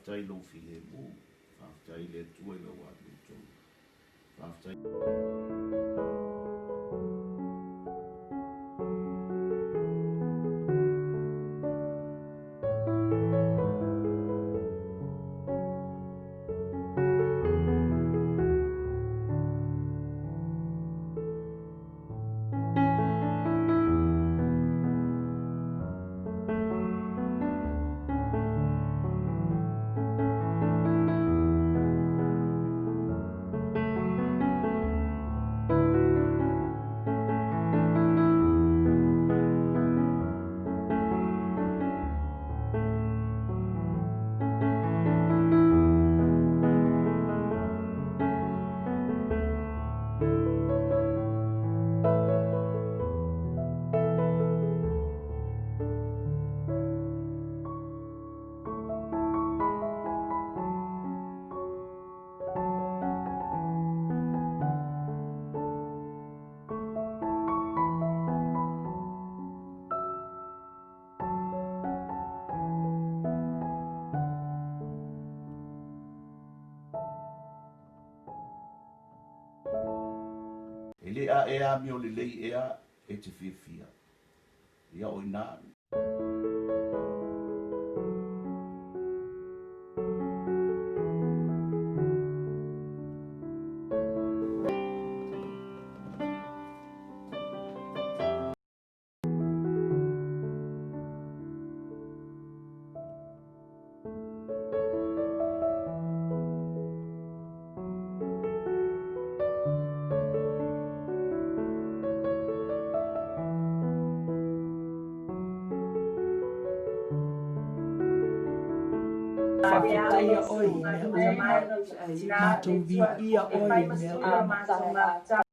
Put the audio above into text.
whaftai lo fi he mu, whaftai le tue lo watu tō. Whaftai. Ele a e a mi o le lei e a e te fia. Ia o ina. Whakitaia oi, mea o mātou vi ia oi, mea o